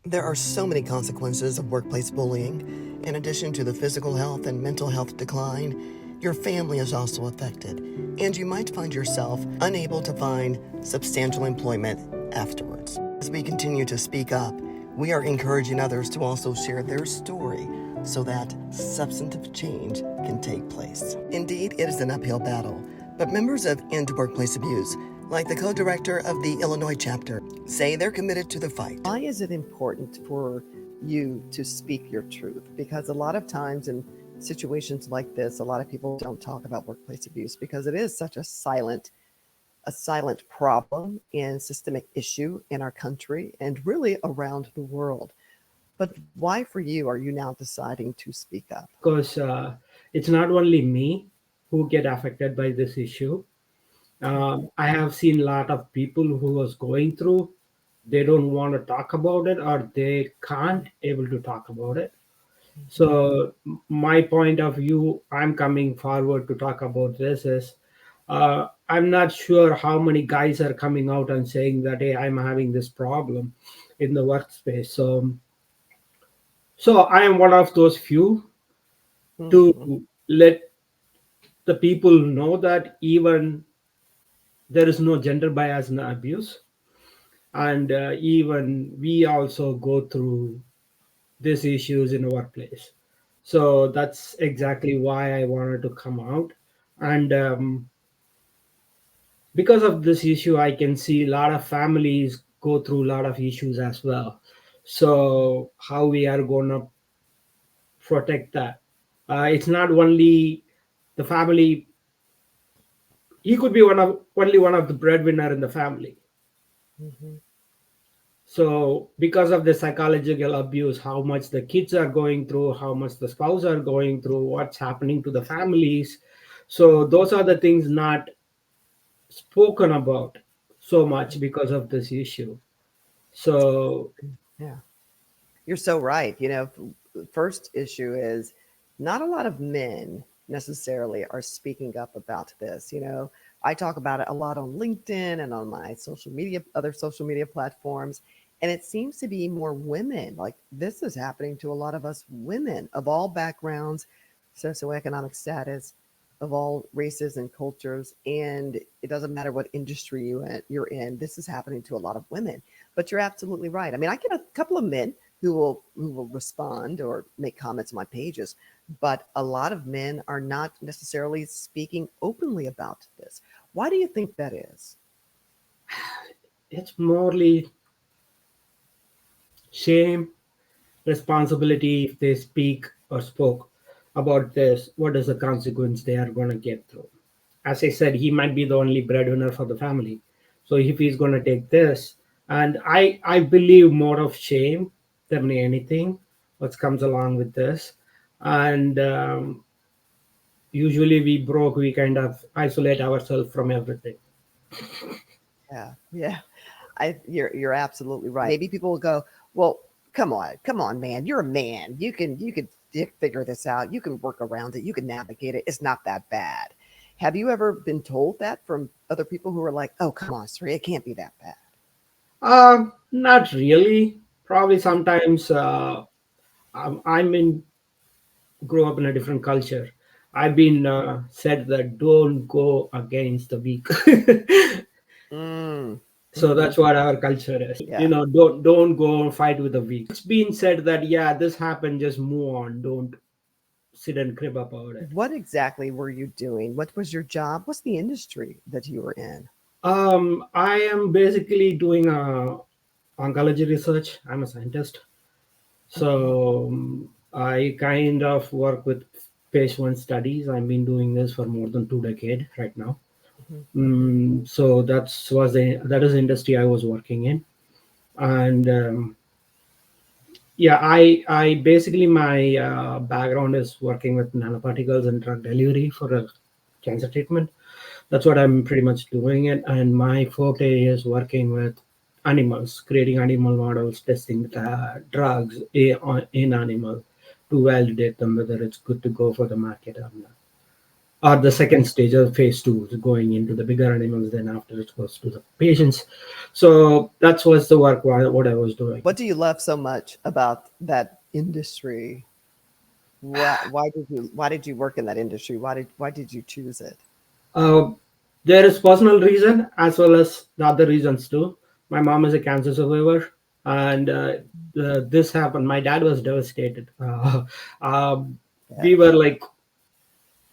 There are so many consequences of workplace bullying. In addition to the physical health and mental health decline, your family is also affected, and you might find yourself unable to find substantial employment afterwards. As we continue to speak up, we are encouraging others to also share their story so that substantive change can take place. Indeed, it is an uphill battle, but members of End Workplace Abuse, like the co-director of the Illinois chapter, say they're committed to the fight. Why is it important for you to speak your truth? Because a lot of times in situations like this, a lot of people don't talk about workplace abuse because it is such a silent problem and systemic issue in our country and really around the world. But why for you are you now deciding to speak up? Because it's not only me who get affected by this issue. I have seen a lot of people who was going through, they don't want to talk about it or they can't able to talk about it. So my point of view, I'm coming forward to talk about this is, I'm not sure how many guys are coming out and saying that, hey, I'm having this problem in the workspace. So I am one of those few Mhm. to let the people know that even there is no gender bias in abuse, and even we also go through these issues in the workplace. So that's exactly why I wanted to come out. And because of this issue, I can see a lot of families go through a lot of issues as well. So how we are going to protect that? It's not only the family. He could be only one of the breadwinner in the family. Mhm. So because of the psychological abuse, how much the kids are going through, how much the spouse are going through, what's happening to the families. So those are the things not spoken about so much because of this issue. So Yeah. You're so right. First issue is not a lot of men necessarily are speaking up about this. I talk about it a lot on LinkedIn and on my other social media platforms. And it seems to be more women. Like this is happening to a lot of us women of all backgrounds, socioeconomic status, of all races and cultures. And it doesn't matter what industry you're in. This is happening to a lot of women. But you're absolutely right. I mean, I get a couple of men who will respond or make comments on my pages, but a lot of men are not necessarily speaking openly about this. Why do you think that is? it's morely shame, responsibility if they speak or spoke about this, what is the consequence they are going to get through. As I said, he might be the only breadwinner for the family. So if he's going to take this, and I believe more of shame than anything, what comes along with this. And usually we kind of isolate ourselves from everything. Yeah, yeah. You're absolutely right. Maybe people will go, well, come on, man. You're a man. You can figure this out. You can work around it. You can navigate it. It's not that bad. Have you ever been told that from other people who are like, oh, come on, Sri, it can't be that bad? Not really. Probably sometimes I'm in grow up in a different culture. I've been said that don't go against the weak. Mm, So hmm. that's what our culture is. Yeah. Don't go and fight with the weak. It's been said that yeah, this happened, just move on. Don't sit and crib about it. What exactly were you doing? What was your job? What's the industry that you were in? I am basically doing oncology research. I'm a scientist. Okay. So I kind of work with phase one studies. I've been doing this for more than 2 decades right now. Hmm. So that is the industry I was working in, and yeah, I basically my background is working with nanoparticles and drug delivery for a cancer treatment. That's what I'm pretty much doing it, and my forte is working with animals, creating animal models, testing the drugs in animal to validate them whether it's good to go for the market or not. or the second stage of phase two, going into the bigger animals. Then after it goes to the patients. So that was the work what I was doing. What do you love so much about that industry? Why did you work in that industry? Why did you choose it? Uh, there is personal reason as well as the other reasons too. My mom is a cancer survivor, and this happened. My dad was devastated. Um, we Yes. were like,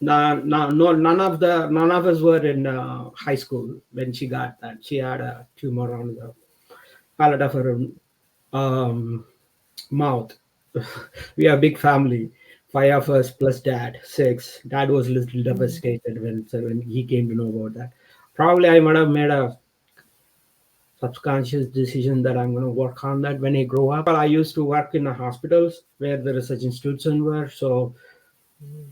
no, none of us were in high school when she got that. She had a tumor on the palate of her um, mouth. We are a big family. Five of us plus dad, six. Dad was a little Mhm. devastated when he came to know about that. Probably I might have made a subconscious decision that I'm going to work on that when I grow up. I used to work in the hospitals where the research institutes were, so Mhm.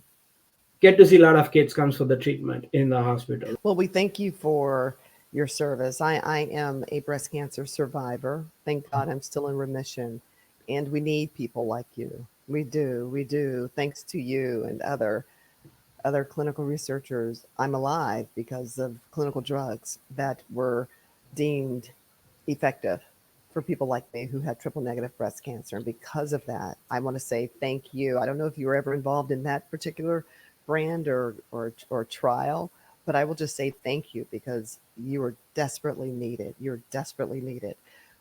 get to see a lot of kids comes for the treatment in the hospital. Well, we thank you for your service. I am a breast cancer survivor. Thank God I'm still in remission. And we need people like you. We do. We do. Thanks to you and other clinical researchers, I'm alive because of clinical drugs that were deemed effective for people like me who had triple negative breast cancer. And because of that, I want to say thank you. I don't know if you were ever involved in that particular brand or trial, but I will just say thank you because you were desperately needed. You're desperately needed.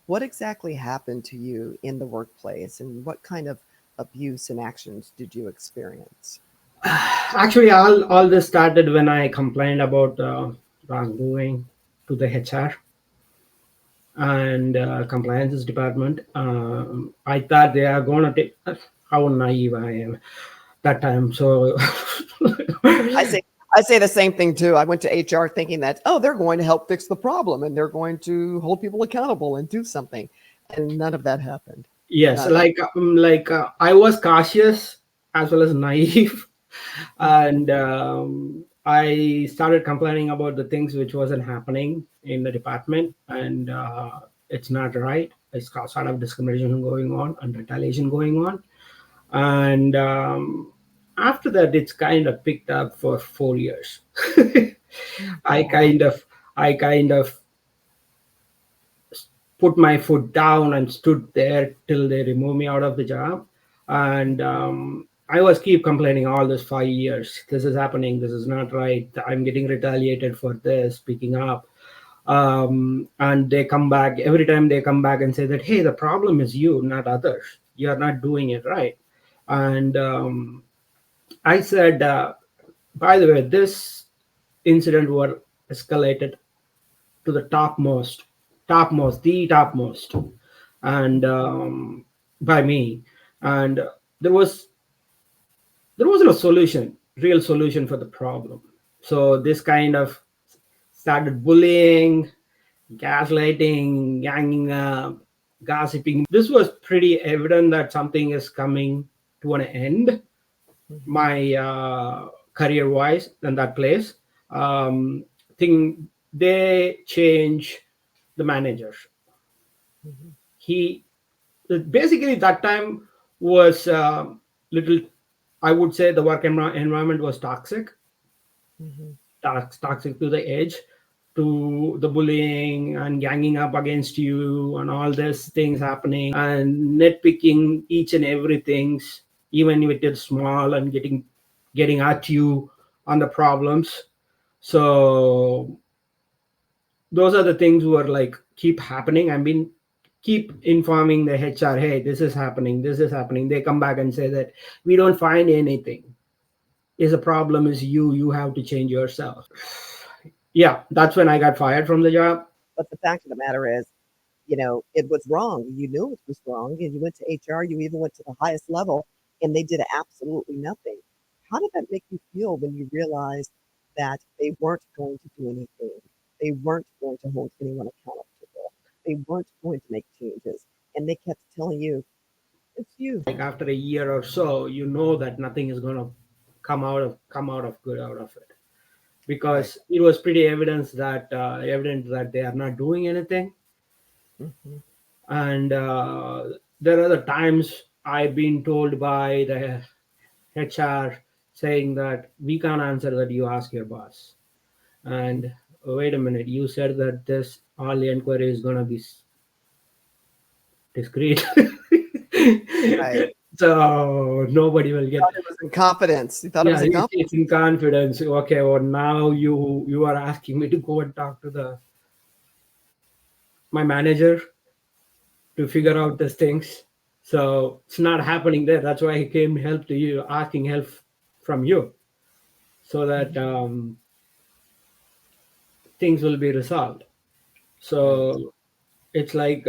What exactly happened to you in the workplace, and what kind of abuse and actions did you experience? Actually, all this started when I complained about wrongdoing to the HR and compliance department. I thought they are going to take. How naive I am that time. So I say I say the same thing too. I went to HR thinking that, oh, they're going to help fix the problem and they're going to hold people accountable and do something. And none of that happened. yes, None. like I was cautious as well as naive, Mhm, and I started complaining about the things which wasn't happening in the department, and it's not right. It's got sort of discrimination going on and retaliation going on, and after that, it's kind of picked up for 4 years. I wow. kind of I kind of put my foot down and stood there till they remove me out of the job. And I was keep complaining all this 5 years. This is happening. This is not right. I'm getting retaliated for this. Picking up, and they come back every time. They come back and say that, hey, the problem is you, not others. You are not doing it right. And I said, by the way, this incident were escalated to the topmost, and by me, and there was there wasn't a real solution for the problem. So this kind of started bullying, gaslighting, ganging up, gossiping. This was pretty evident that something is coming to an end. Mhm, My career wise in that place, thing they change the manager. mhm, He basically that time was little. I would say the work environment was mhm, toxic to the edge, to the bullying and ganging up against you and all these things happening and nitpicking each and everything, even if it is small, and getting at you on the problems. So those are the things who are like keep happening. I mean, keep informing the HR, hey, this is happening. They come back and say that we don't find anything. Is the problem is you have to change yourself. Yeah, that's when I got fired from the job. but the fact of the matter is, it was wrong. You knew it was wrong, and you went to HR. You even went to the highest level, and they did absolutely nothing. How did that make you feel when you realized that they weren't going to do anything? They weren't going to hold anyone accountable. They weren't going to make changes, and they kept telling you, "It's you." Like after a year or so, you know that nothing is going to come out of good out of it, Right. because it was pretty evident that they are not doing anything. Hmm. And there are the times I've been told by the HR saying that we can't answer that, you ask your boss. And wait a minute, you said that this all inquiry is going to be discreet. Right. So nobody will get. Thought it was in confidence. You thought it Yeah, was in it's confidence. in confidence. Okay, well now you are asking me to go and talk to the my manager to figure Mhm. out these things. So it's not happening there. That's why I came help to you, asking help from you, so that Mhm. things will be resolved. Right. So it's like,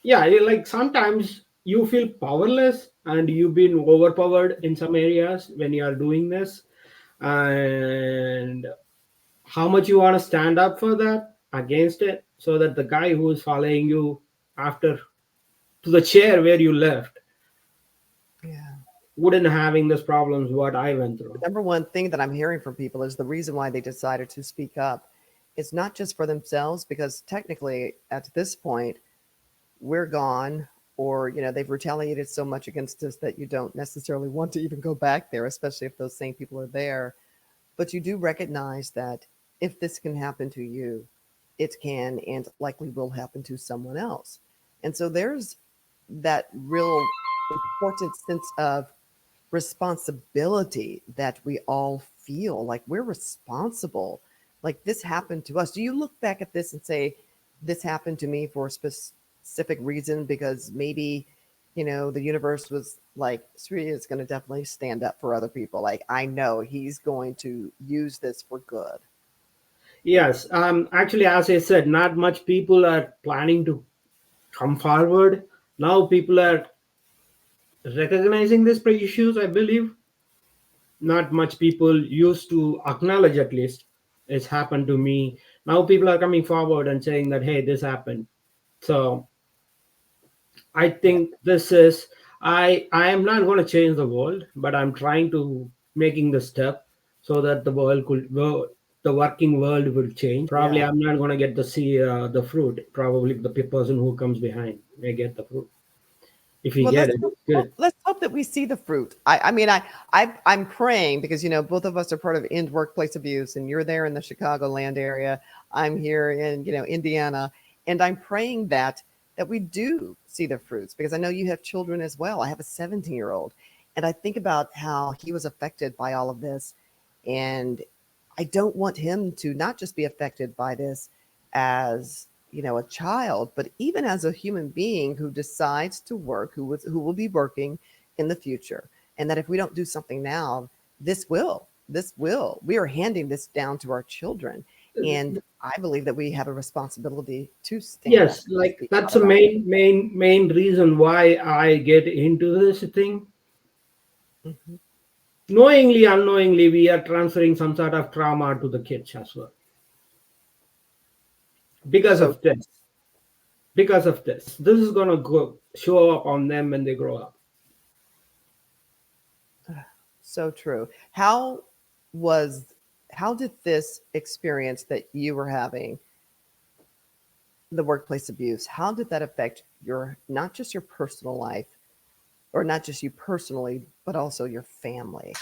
yeah, like sometimes you feel powerless and you've been overpowered in some areas when you are doing this, and how much you want to stand up for that against it, so that the guy who is following you after to the chair where you left Yeah. wouldn't having these problems what I went through. The number one thing that I'm hearing from people is the reason why they decided to speak up is not just for themselves, because technically at this point we're gone, or they've retaliated so much against us that you don't necessarily want to even go back there, especially if those same people are there. But you do recognize that if this can happen to you, it can and likely will happen to someone else. And so there's that real important sense of responsibility that we all feel like we're responsible. Like this happened to us. Do you look back at this and say, this happened to me for a specific reason? Because maybe, the universe was like, Sri is going to definitely stand up for other people. Like, I know he's going to use this for good. Yes, actually, as I said, not much people are planning to come forward. Now people are recognizing these issues, I believe. Not much people used to acknowledge, at least it's happened to me. Now people are coming forward and saying that, hey, this happened. So I Yeah. think this is, I am not going to change the world, but I'm trying to making the step so that the world could the working world will change. Probably Yeah. I'm not going to get to see the fruit. Probably the person who comes behind may get the fruit. If he Well, get let's it, hope, it's good. let's hope that we see the fruit. I mean, I'm praying because both of us are part of End Workplace Abuse, and you're there in the Chicagoland area. I'm here in Indiana, and I'm praying that we do see the fruits, because I know you have children as well. I have a 17-year-old, and I think about how he was affected by all of this, and I don't want him to not just be affected by this as a child, but even as a human being who decides to work, who will be working in the future, and that if we don't do something now, this will we are handing this down to our children, and I believe that we have a responsibility to stand up Yes, and like speak that's out the about main reason why I get into this thing. it. Hmm. Knowingly, unknowingly, we are transferring some sort of trauma to the kids as well because So of this. Because of this is going to go show up on them when they grow up. so true. Was how did this experience that you were having, the workplace abuse, how did that affect your, not just your personal life, or not just you personally, but also your family?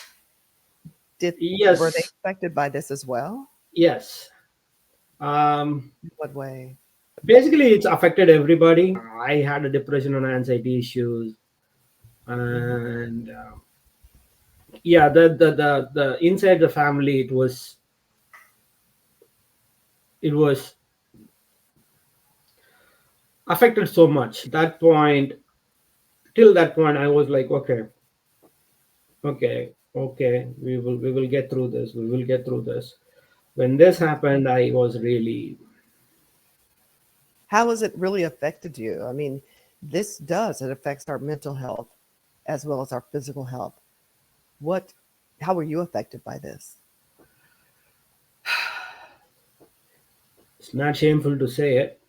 Did Were they Yes, affected by this as well? yes. Um, In what way? Basically, it's affected everybody. I had a depression and anxiety issues, Hmm. and yeah, the inside the family, it was affected so much. That point, till that point, I was like, okay, okay, we will get through this. We will get through this. When this happened, I was really, How has it really affected you? I mean, it affects our mental health as well as our physical health. What, how were you affected by this? it's not shameful to say it.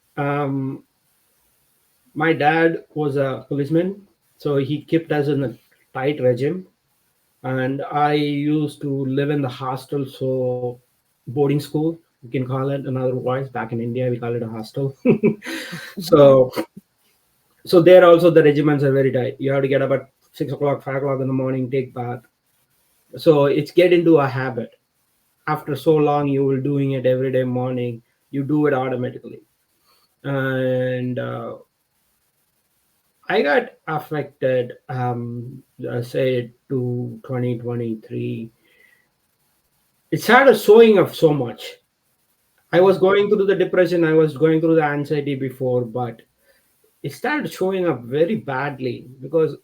My dad was a policeman, so he kept us in a tight regime, and I used to live in the hostel, so boarding school, you can call it another voice. Back in India, we call it a hostel. so, so there also the regiments are very tight. You have to get up at 6 o'clock, 5 o'clock in the morning, take bath, So it's get into a habit. After so long, you will doing it every day morning. You do it automatically. And I got affected, say to 2023. It started showing up so much. I was Mhm. going through the depression, I was going through the anxiety before, but it started showing up very badly because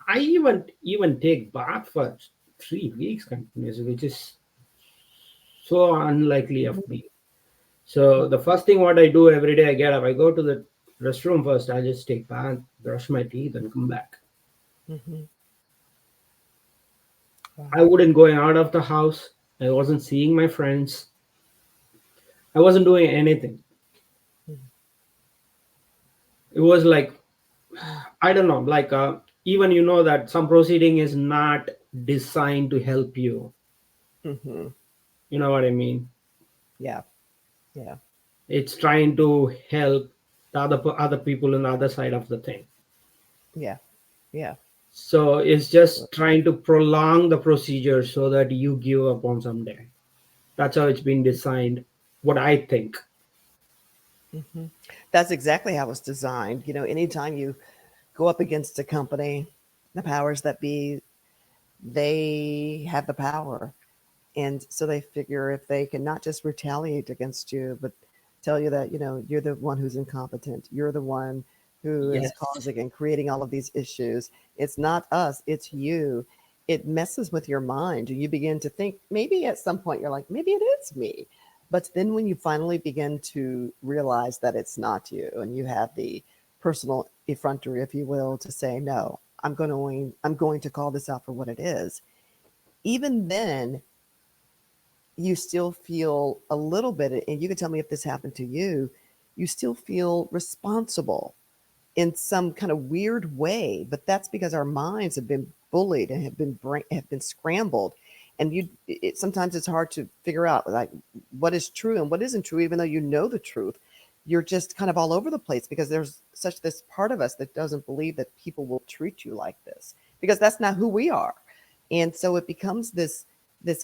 I even take bath for 3 weeks continuously, which is so unlikely of Mhm. me. So the first thing what I do every day, I get up, I go to the restroom first, I just take bath, brush my teeth, and come back. Mhm. I Wow. wouldn't going out of the house. I wasn't seeing my friends. I wasn't doing anything. Mhm. It was like, Mhm. I don't know, like even you know that some proceeding is not designed to help you. Mhm. You know what I mean? Yeah. Yeah. It's trying to help the other people on the other side of the thing. Yeah. Yeah. So it's just trying to prolong the procedure so that you give up on someday. That's how it's been designed. What I think. Mhm. That's exactly how it's designed. Anytime you go up against a company, the powers that be, they have the power. And so they figure if they can not just retaliate against you, but tell you that, you're the one who's incompetent, you're the one who is Yes. causing and creating all of these issues. It's not us, it's you. It messes with your mind. You begin to think, maybe at some point you're like, maybe it is me. But then when you finally begin to realize that it's not you and you have the personal effrontery, if you will, to say, no, I'm going to call this out for what it is. Even then, you still feel a little bit, and you can tell me if this happened to you still feel responsible in some kind of weird way, but that's because our minds have been bullied and have been scrambled. And sometimes it's hard to figure out, like, what is true and what isn't true, even though you know the truth. You're just kind of all over the place because there's such this part of us that doesn't believe that people will treat you like this, because that's not who we are. And so it becomes this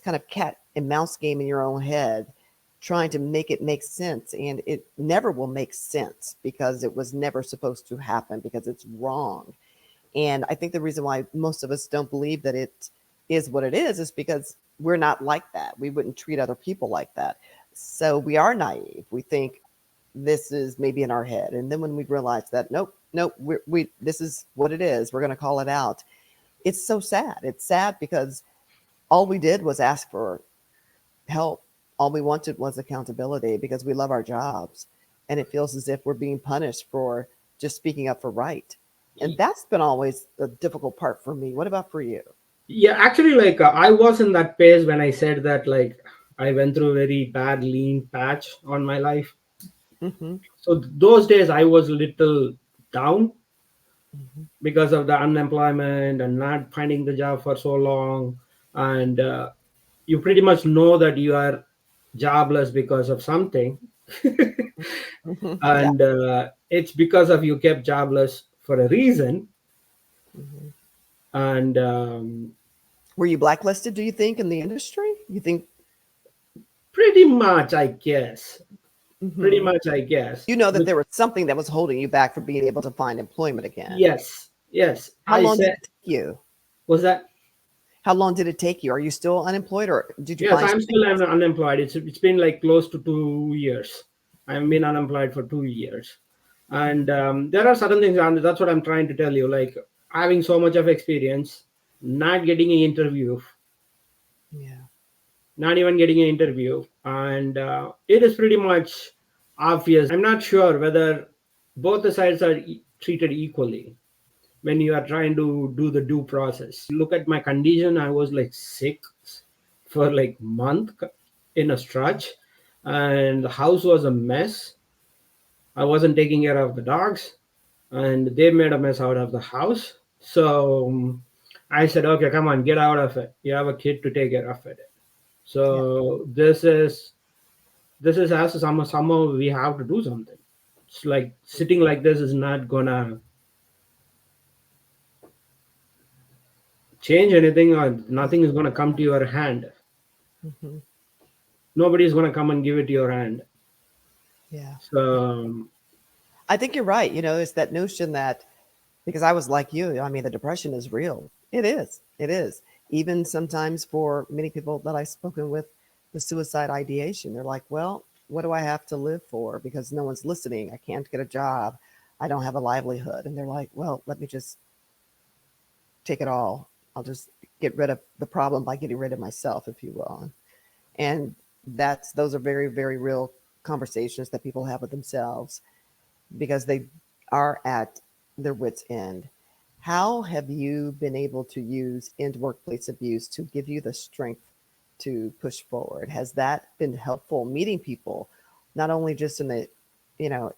kind of cat and mouse game in your own head, trying to make it make sense, and it never will make sense because it was never supposed to happen, because it's wrong. And I think the reason why most of us don't believe that it is what it is because we're not like that. We wouldn't treat other people like that. So we are naive. We think this is maybe in our head, and then when we realize that, nope, nope, we this is what it is, we're going to call it out. It's so sad. It's sad because all we did was ask for help. All we wanted was accountability because we love our jobs. And it feels as if we're being punished for just speaking up for right. And that's been always the difficult part for me. What about for you? Yeah, actually, like I was in that phase when I said that, like I went through a very bad lean patch on my life. Mm-hmm. So those days I was a little down Mm-hmm. because of the unemployment and not finding the job for so long, and you pretty much know that you are jobless because of something, Mm-hmm. Yeah. and it's because of you kept jobless for a reason, Mm-hmm. and Were you blacklisted, do you think, in the industry? You think? pretty much, I guess, pretty Mm-hmm. much, I guess. You know that there was something that was holding you back from being able to find employment again. Yes, yes. How I long did said, it take you? was that? How long did it take you? Are you still unemployed, or did you Yes, find I'm something still else? unemployed. It's been like close to 2 years. I've been unemployed for 2 years, and there are certain things, and that's what I'm trying to tell you. Like having so much of experience, not getting an interview, Yeah. not even getting an interview, and it is pretty much obvious. I'm not sure whether both the sides are treated equally when you are trying to do the due process. Look at my condition. I was like sick for like month in a stretch, and the house was a mess. I wasn't taking care of the dogs, and they made a mess out of the house. So I said, okay, come on, get out of it. You have a kid to take care of it. Yeah. So this is as somehow we have to do something. It's like sitting like this is not gonna change anything, or nothing is going to come to your hand. Hmm. Nobody is going to come and give it to your hand. Yeah. So I think you're right. It's that notion that because I was like you, I mean, the depression is real. It is. It is. Even sometimes for many people that I've spoken with, the suicide ideation, they're like, well, what do I have to live for? Because no one's listening. I can't get a job. I don't have a livelihood. And they're like, well, let me just take it all. I'll just get rid of the problem by getting rid of myself, if you will. And those are very, very real conversations that people have with themselves because they are at their wits' end. How have you been able to use end workplace abuse to give you the strength to push forward? Has that been helpful meeting people, not only just in the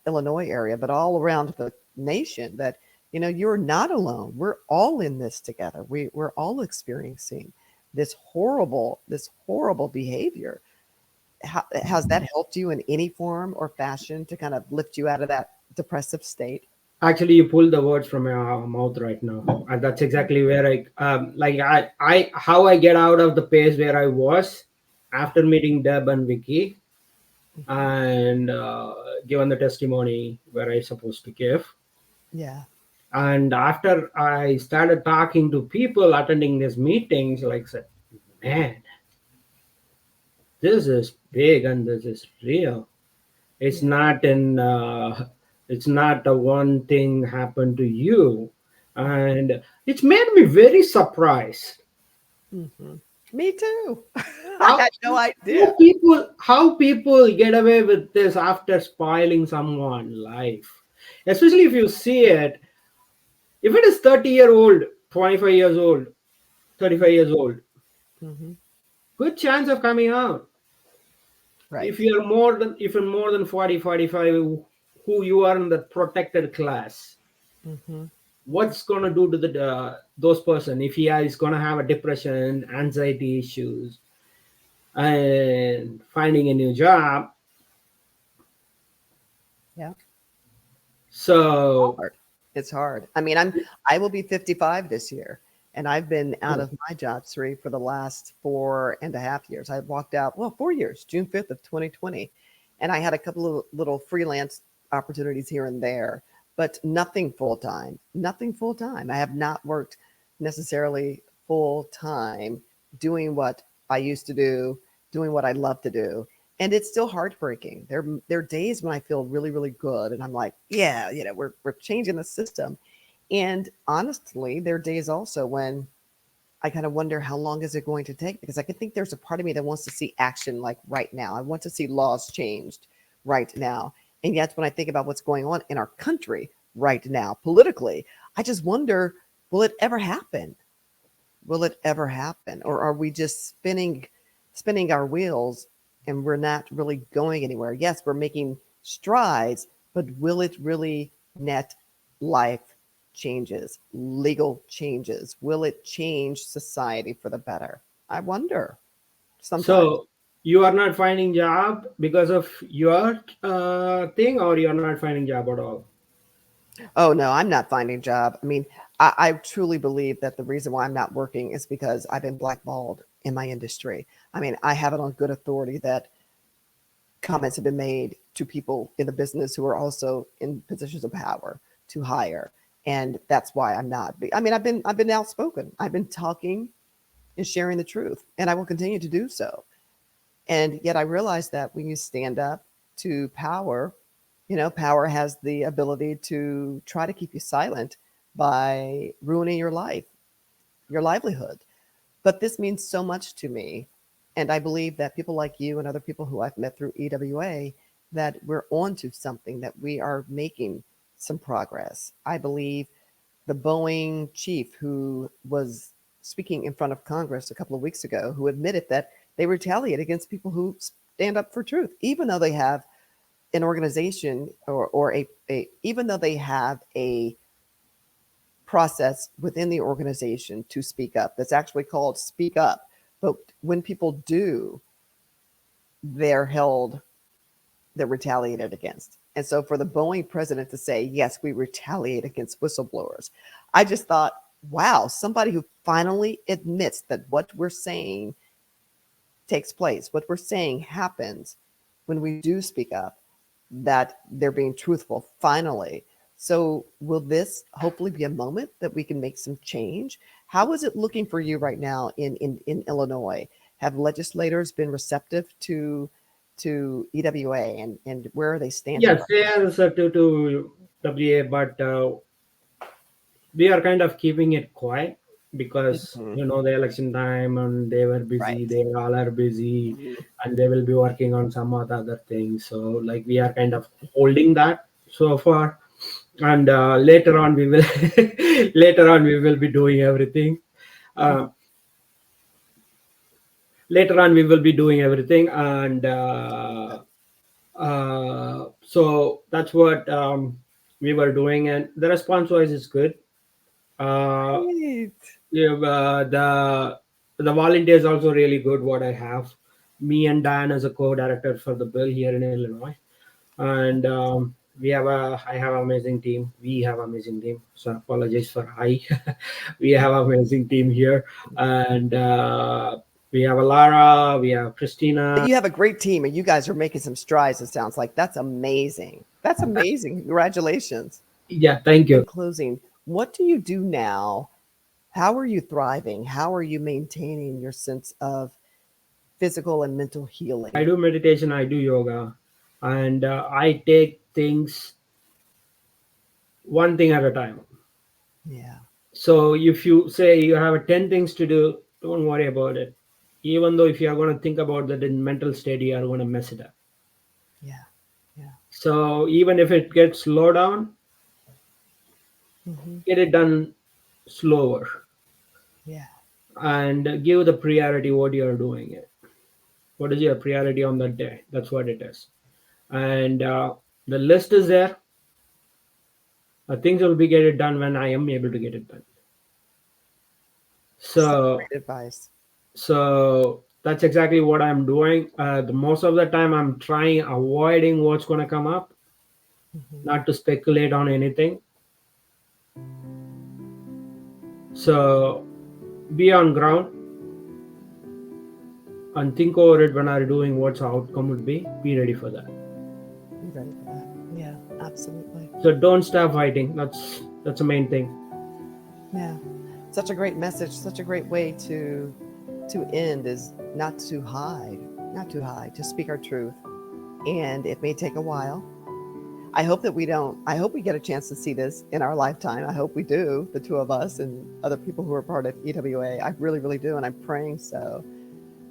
Illinois area, but all around the nation that you're not alone. We're all in this together. We're all experiencing this horrible behavior. Has that helped you in any form or fashion to kind of lift you out of that depressive state? actually, you pulled the words from your mouth right now. And that's exactly where how I get out of the pace where I was after meeting Deb and Vicky, Mhm. and given the testimony where I supposed to give. Yeah. And after I started talking to people attending these meetings, like said, man, this is big and this is real. It's Yeah. not in it's not a one thing happened to you. And it's made me very surprised Hmm. Me too. I how had no idea. how people get away with this after spoiling someone's life. Especially if you see it, if it is 30-year-old, 25 years old, 35 years old, Hmm. good chance of coming out. Right. If you're more than 40, 45, who you are in the protected class, Hmm. what's going to do to the those person if he is going to have a depression, anxiety issues, and finding a new job. Yeah. So Hard. It's hard. I mean, I will be 55 this year, and I've been out of my job, Sri, for the last 4.5 years. I walked out, well, 4 years, June 5th of 2020, and I had a couple of little freelance opportunities here and there, but nothing full time. Nothing full time. I have not worked necessarily full time doing what I used to do, doing what I love to do, and it's still heartbreaking. There are days when I feel really really good, and I'm like, yeah, we're changing the system. And honestly, there are days also when I kind of wonder how long is it going to take because I can think there's a part of me that wants to see action like right now. I want to see laws changed right now. And yet, when I think about what's going on in our country right now politically, I just wonder, will it ever happen? Will it ever happen? Or are we just spinning our wheels and we're not really going anywhere? Yes, we're making strides, but will it really net life changes, legal changes? Will it change society for the better? I wonder sometimes. so you are not finding job because of your thing, or you are not finding job at all? Oh no, I'm not finding a job. I mean, I truly believe that the reason why I'm not working is because I've been blackballed in my industry. I mean, I have it on good authority that comments have been made to people in the business who are also in positions of power to hire, and that's why I'm not. I mean, I've been outspoken. I've been talking and sharing the truth, and I will continue to do so. And yet, I realize that when you stand up to power, power has the ability to try to keep you silent by ruining your life, your livelihood. But this means so much to me. And I believe that people like you and other people who I've met through EWA, that we're on to something, that we are making some progress. I believe the Boeing chief who was speaking in front of Congress a couple of weeks ago, who admitted that they retaliate against people who stand up for truth, even though they have an organization or even though they have a process within the organization to speak up that's actually called speak up. But when people do, they're held, they're retaliated against. And so for the Boeing president to say, yes, we retaliate against whistleblowers, I just thought Wow, somebody who finally admits that what we're saying takes place, what we're saying happens when we do speak up, that they're being truthful finally. So, will this hopefully be a moment that we can make some change? How is it looking for you right now in Illinois? Have legislators been receptive to EWA, and where are they standing Yes, right they are to WA, but we are kind of keeping it quiet now? because Hmm. the election time and they were busy, Right. they all are busy, Mhm. and they will be working on some other things. So like we are kind of holding that so far, and later on we will later on we will be doing everything. uh, Later on we will be doing everything, and so that's what we were doing, and the response wise is good. uh, Great. Yeah, the volunteers also really good. What I have, me and Dan as a co-director for the bill here in Illinois, and we have a I have amazing team. We have amazing team. So I apologize for I. We have amazing team here, and we have a Lara, we have Christina. You have a great team, and you guys are making some strides. It sounds like that's amazing. That's amazing. Congratulations. Yeah, thank In you. closing, what do you do now? How are you thriving? How are you maintaining your sense of physical and mental I healing? do meditation. I do yoga, and I take things one thing at a time. Yeah, So if you say you have 10 things to do, don't worry about it. Even though if you are going to think about that in mental state, you are going to mess it up. yeah, yeah. So even if it gets slow down, Hmm. get it done slower Yeah, and give the priority what you are doing it. What is your priority on that day? That's what it is. And the list is there. Things will be get it done when I am able to get it done. such So great advice. so that's exactly what I'm doing. The most of the time I'm trying avoiding what's going to come up, Hmm. not to speculate on anything. So be on ground and think over it when I'm doing what's the outcome would be ready for that. Be ready for that. Yeah, absolutely. So don't stop fighting. That's the main thing. Yeah, such a great message. Such a great way to end is not to hide, not to hide, to speak our truth. And it may take a while. I hope that we don't. I hope we get a chance to see this in our lifetime. I hope we do, the two of us and other people who are part of EWA. I really, really do, and I'm praying so.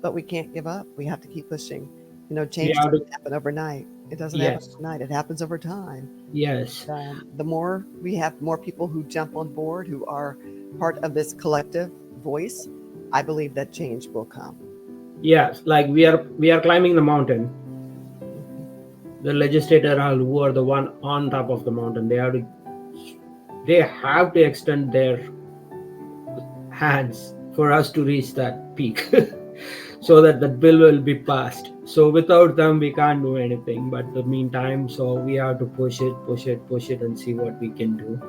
But we can't give up. We have to keep pushing. We Change have to. doesn't happen overnight. It doesn't happen Yes, overnight. It happens over time. yes, The more we have more people who jump on board, who are part of this collective voice, I believe that change will come. yes. Like we are climbing the mountain. Mhm. The legislator are who are the one on top of the mountain. They have to extend their hands for us to reach that peak. So that the bill will be passed. So without them we can't do anything, but the meantime, so we have to push it, push it, push it, and see what we can do.